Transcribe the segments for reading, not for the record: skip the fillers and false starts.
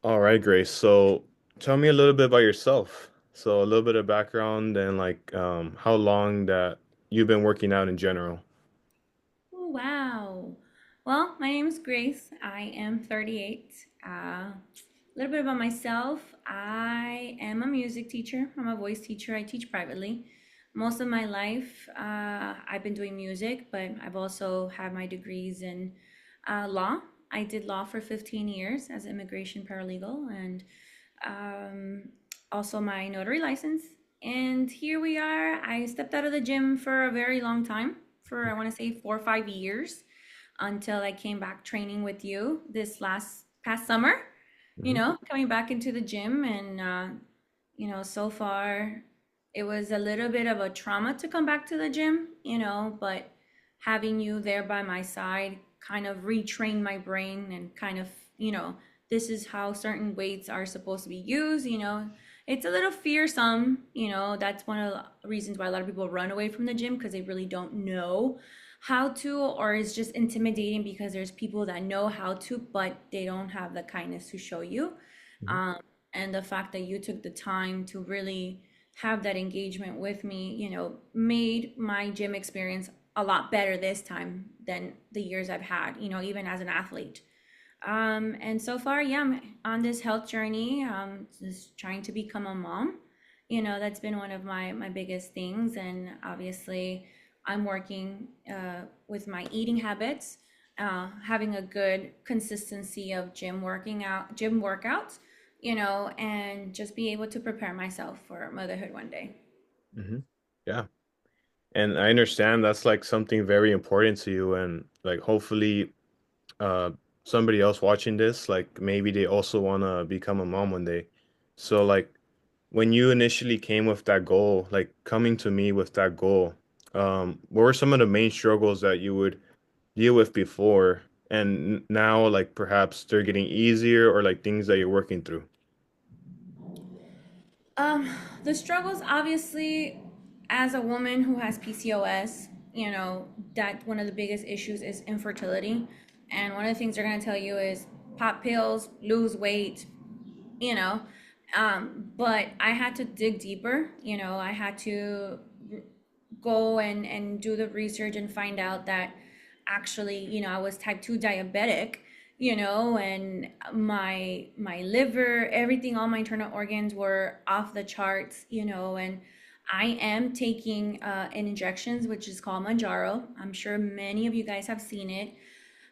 All right, Grace. So tell me a little bit about yourself. So a little bit of background and like how long that you've been working out in general. Oh, wow. Well, my name is Grace. I am 38. A little bit about myself. I am a music teacher. I'm a voice teacher. I teach privately. Most of my life, I've been doing music, but I've also had my degrees in law. I did law for 15 years as an immigration paralegal and um, also my notary license. And here we are. I stepped out of the gym for a very long time, for I want to say 4 or 5 years, until I came back training with you this last past summer. Hmm. Coming back into the gym, and so far it was a little bit of a trauma to come back to the gym, but having you there by my side kind of retrained my brain and kind of, you know, this is how certain weights are supposed to be used. It's a little fearsome. That's one of the reasons why a lot of people run away from the gym because they really don't know how to, or it's just intimidating because there's people that know how to, but they don't have the kindness to show you. Hmm. Um, and the fact that you took the time to really have that engagement with me, made my gym experience a lot better this time than the years I've had, even as an athlete. And so far, yeah, I'm on this health journey, just trying to become a mom. That's been one of my biggest things. And obviously, I'm working with my eating habits, having a good consistency of gym workouts, and just be able to prepare myself for motherhood one day. Hmm. Yeah. And I understand that's like something very important to you and like hopefully uh somebody else watching this, like maybe they also want to become a mom one day. So like when you initially came with that goal, like coming to me with that goal, what were some of the main struggles that you would deal with before and now like perhaps they're getting easier or like things that you're working through? Um, the struggles, obviously, as a woman who has PCOS, that one of the biggest issues is infertility. And one of the things they're going to tell you is pop pills, lose weight, you know. But I had to dig deeper, I had to go and do the research and find out that actually, I was type 2 diabetic, and my liver, everything, all my internal organs were off the charts, and I am taking an injections which is called Manjaro. I'm sure many of you guys have seen it.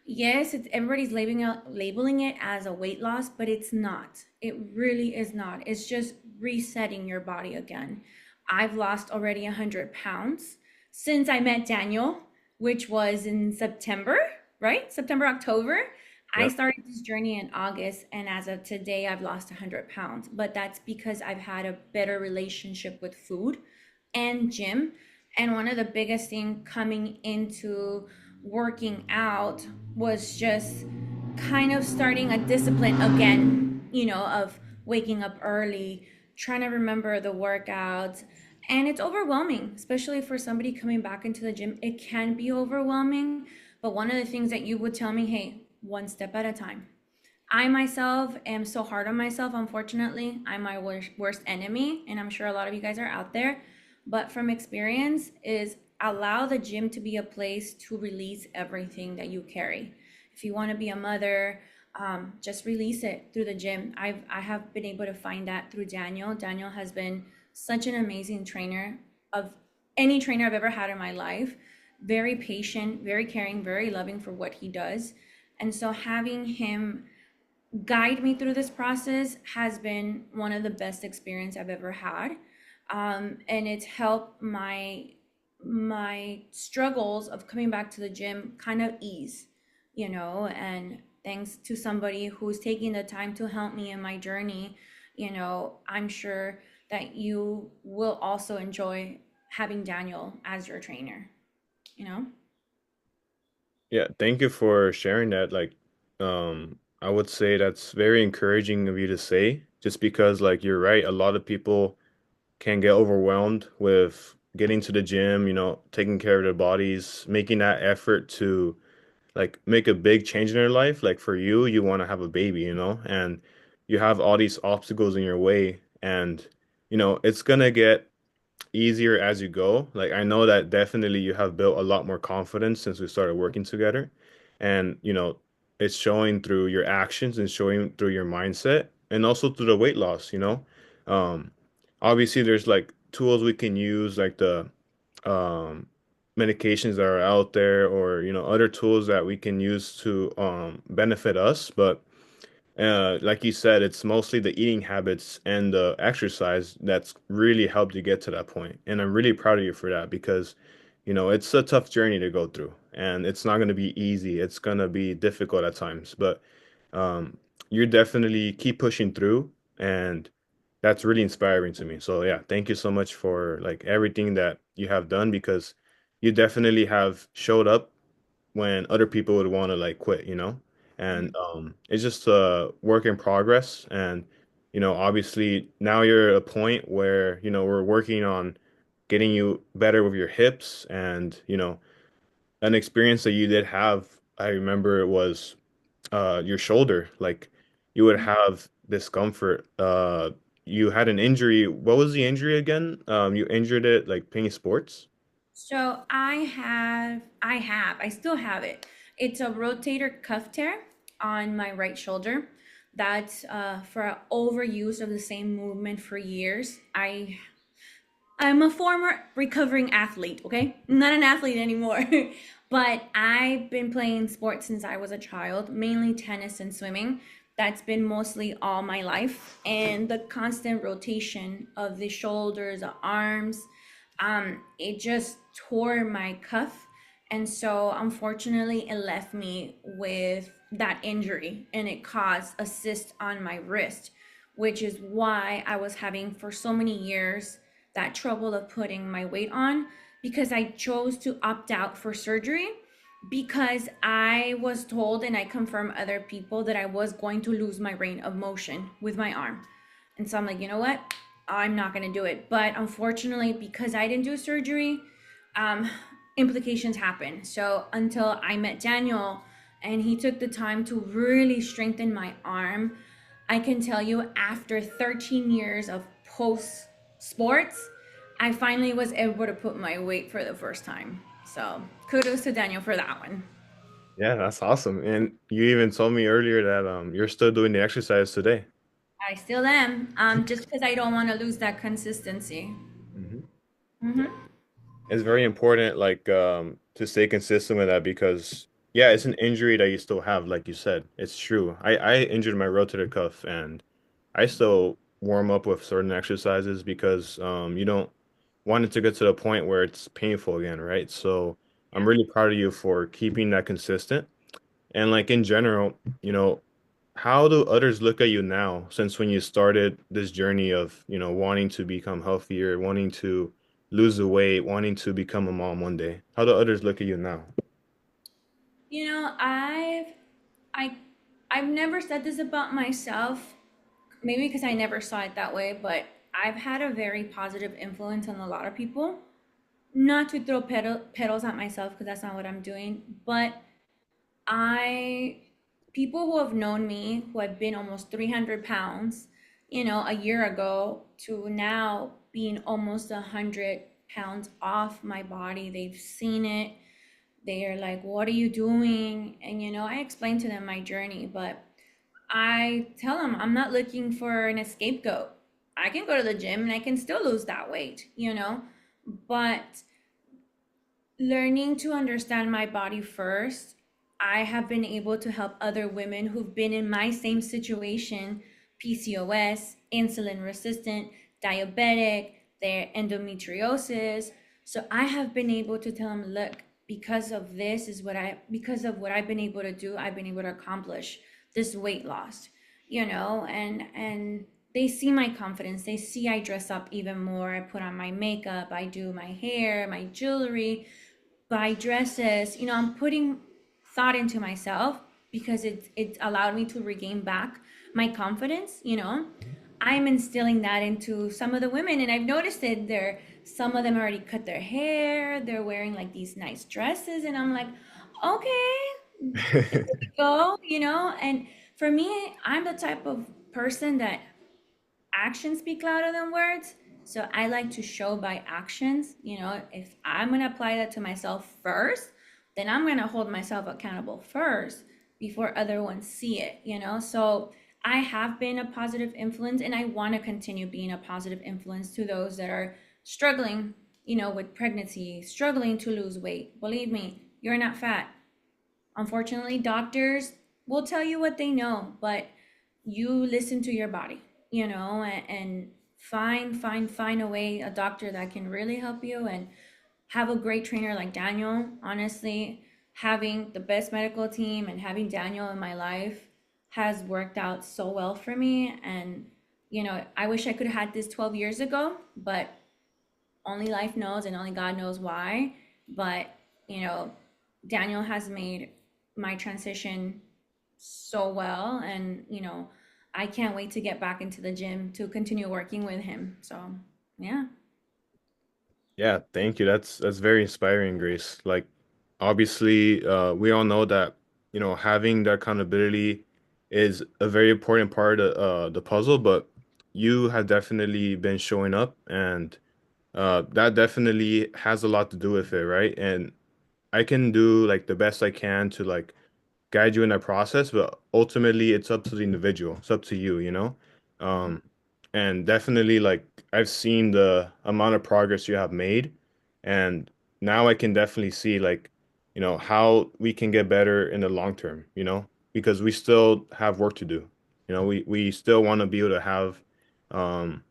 Yes, everybody's labeling it as a weight loss, but it's not. It really is not. It's just resetting your body again. I've lost already 100 pounds since I met Daniel, which was in September, right? September, October. I Yep. started this journey in August, and as of today, I've lost 100 pounds. But that's because I've had a better relationship with food and gym. And one of the biggest thing coming into working out was just kind of starting a discipline again, of waking up early, trying to remember the workouts. And it's overwhelming, especially for somebody coming back into the gym. It can be overwhelming. But one of the things that you would tell me, hey, one step at a time. I myself am so hard on myself, unfortunately. I'm my worst enemy, and I'm sure a lot of you guys are out there. But from experience, is allow the gym to be a place to release everything that you carry. If you want to be a mother, just release it through the gym. I have been able to find that through Daniel. Daniel has been such an amazing trainer of any trainer I've ever had in my life. Very patient, very caring, very loving for what he does. And so having him guide me through this process has been one of the best experience I've ever had. And it's helped my struggles of coming back to the gym kind of ease, and thanks to somebody who's taking the time to help me in my journey, I'm sure that you will also enjoy having Daniel as your trainer, you know? Yeah, thank you for sharing that. Like, I would say that's very encouraging of you to say, just because like you're right, a lot of people can get overwhelmed with getting to the gym, taking care of their bodies, making that effort to like make a big change in their life. Like for you, you want to have a baby, and you have all these obstacles in your way, and it's gonna get easier as you go. Like I know that definitely you have built a lot more confidence since we started working together. And, it's showing through your actions and showing through your mindset and also through the weight loss. Um, Obviously there's like tools we can use like the um medications that are out there or, other tools that we can use to benefit us, but like you said, it's mostly the eating habits and the exercise that's really helped you get to that point. And I'm really proud of you for that because, it's a tough journey to go through and it's not going to be easy. It's going to be difficult at times, but um, you're definitely keep pushing through and that's really inspiring to me. So yeah, thank you so much for like everything that you have done because you definitely have showed up when other people would want to like quit. And it's just a work in progress. And obviously now you're at a point where we're working on getting you better with your hips and an experience that you did have. I remember it was your shoulder. Like you would have discomfort. You had an injury. What was the injury again? You injured it like playing sports. So I still have it. It's a rotator cuff tear on my right shoulder. That's for overuse of the same movement for years. I'm a former recovering athlete, okay? I'm not an athlete anymore. But I've been playing sports since I was a child, mainly tennis and swimming. That's been mostly all my life. And the constant rotation of the shoulders, the arms, it just tore my cuff. And so unfortunately, it left me with that injury and it caused a cyst on my wrist, which is why I was having for so many years that trouble of putting my weight on because I chose to opt out for surgery because I was told and I confirmed other people that I was going to lose my range of motion with my arm. And so I'm like, you know what? I'm not going to do it. But unfortunately, because I didn't do surgery, um, implications happen. So until I met Daniel and he took the time to really strengthen my arm, I can tell you after 13 years of post sports, I finally was able to put my weight for the first time. So kudos to Daniel for that one. Yeah, that's awesome. And you even told me earlier that you're still doing the exercise today. I still am, just because I don't want to lose that consistency. Hmm. Yeah. Mm-hmm. It's very important like to stay consistent with that because yeah, it's an injury that you still have, like you said. It's true. I injured my rotator cuff and I still warm up with certain exercises because you don't want it to get to the point where it's painful again, right? So I'm Yeah. really proud of you for keeping that consistent. And like in general, how do others look at you now since when you started this journey of, wanting to become healthier, wanting to lose the weight, wanting to become a mom one day? How do others look at you now? You know, I I've never said this about myself, maybe because I never saw it that way, but I've had a very positive influence on a lot of people. Not to throw petals at myself because that's not what I'm doing, but I people who have known me who have been almost 300 pounds, a year ago to now being almost 100 pounds off my body, they've seen it. They're like, what are you doing? And I explain to them my journey, but I tell them I'm not looking for an scapegoat. I can go to the gym and I can still lose that weight. But learning to understand my body first, I have been able to help other women who've been in my same situation: PCOS, insulin resistant, diabetic, their endometriosis. So I have been able to tell them, look, because of what I've been able to do, I've been able to accomplish this weight loss, and they see my confidence. They see I dress up even more. I put on my makeup, I do my hair, my jewelry, buy dresses. I'm putting thought into myself because it allowed me to regain back my confidence. I'm instilling that into some of the women, and I've noticed it. Some of them already cut their hair. They're wearing like these nice dresses, and I'm like, okay, go. And for me, I'm the type of person that actions speak louder than words. So I like to show by actions. If I'm going to apply that to myself first, then I'm going to hold myself accountable first before other ones see it. So I have been a positive influence and I want to continue being a positive influence to those that are struggling, with pregnancy, struggling to lose weight. Believe me, you're not fat. Unfortunately, doctors will tell you what they know, but you listen to your body, and find a way, a doctor that can really help you, and have a great trainer like Daniel. Honestly, having the best medical team and having Daniel in my life has worked out so well for me. And, I wish I could have had this 12 years ago, but only life knows and only God knows why. But, you know, Daniel has made my transition so well. And, I can't wait to get back into the gym to continue working with him. So, yeah. Yeah, thank you. That's very inspiring, Grace. Like obviously, we all know that, having that accountability is a very important part of the puzzle, but you have definitely been showing up and that definitely has a lot to do with it, right? And I can do like the best I can to like guide you in that process, but ultimately it's up to the individual. It's up to you, you know? Um, and definitely like I've seen the amount of progress you have made, and now I can definitely see like, how we can get better in the long term, because we still have work to do. We still want to be able to have um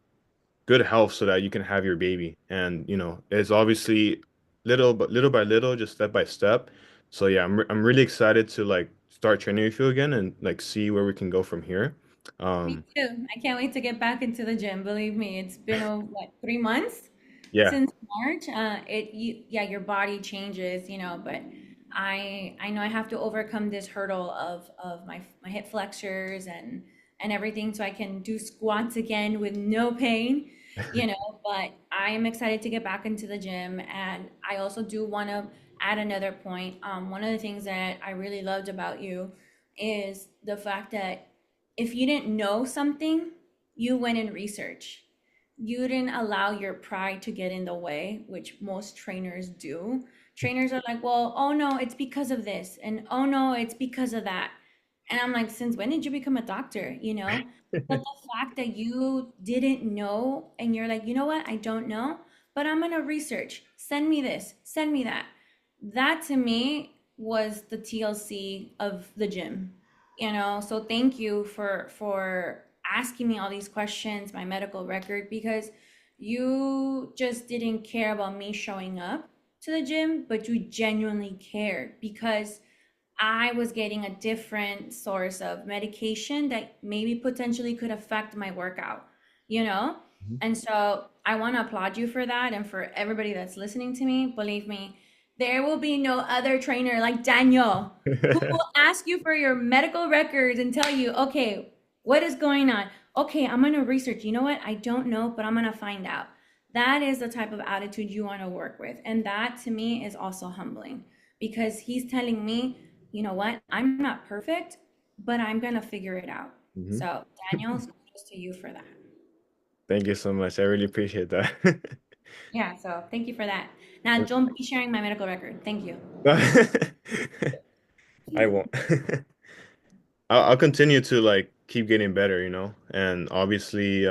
good health so that you can have your baby. And, it's obviously little by little, just step by step. So yeah, I'm really excited to like start training with you again and like see where we can go from here. Me Um, too. I can't wait to get back into the gym. Believe me, it's been what, 3 months yeah. since March. Yeah, your body changes, but I know I have to overcome this hurdle of my hip flexors and everything, so I can do squats again with no pain, But I am excited to get back into the gym, and I also do want to add another point. One of the things that I really loved about you is the fact that if you didn't know something, you went and research. You didn't allow your pride to get in the way, which most trainers do. Trainers are like, well, oh no, it's because of this, and oh no, it's because of that. And I'm like, since when did you become a doctor? But the fact that you didn't know and you're like, you know what, I don't know, but I'm gonna research. Send me this, send me that. That to me was the TLC of the gym. So thank you for asking me all these questions, my medical record, because you just didn't care about me showing up to the gym, but you genuinely cared because I was getting a different source of medication that maybe potentially could affect my workout, you know? Mhm. And so I want to applaud you for that. And for everybody that's listening to me, believe me, there will be no other trainer like Daniel who will ask you for your medical records and tell you, okay, what is going on? Okay, I'm going to research. You know what? I don't know, but I'm going to find out. That is the type of attitude you want to work with. And that to me is also humbling because he's telling me, you know what? I'm not perfect, but I'm going to figure it out. Mhm. So, Daniel, kudos to you for that. Thank you so much. I really appreciate that. Yeah, so thank you for that. Now, don't be sharing my medical record. Thank you. I won't. I'll continue to like keep getting better, and obviously,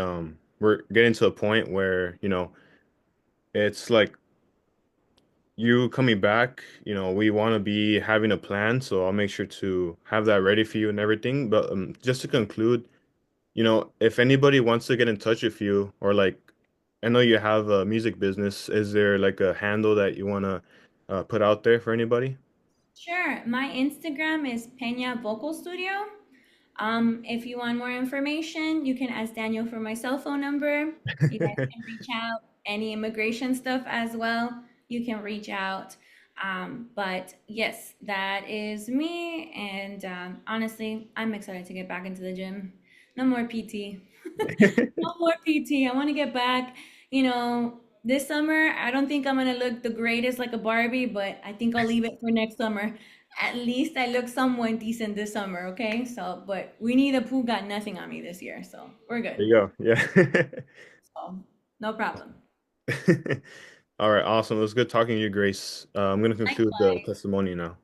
we're getting to a point where, it's like you coming back, we want to be having a plan, so I'll make sure to have that ready for you and everything. But just to conclude, if anybody wants to get in touch with you or like, I know you have a music business, is there like a handle that you want to put out there for anybody? Sure. My Instagram is Peña Vocal Studio. If you want more information, you can ask Daniel for my cell phone number. You guys can reach out. Any immigration stuff as well, you can reach out. But yes, that is me. And honestly, I'm excited to get back into the gym. No more PT. No more PT. I want to get back. This summer, I don't think I'm going to look the greatest like a Barbie, but I think I'll leave it for next summer. At least I look somewhat decent this summer, okay? So, but Winnie the Pooh got nothing on me this year, so we're good. There you go. Yeah. So, no problem. All right, awesome. It was good talking to you, Grace. I'm going to conclude the Likewise. testimony now.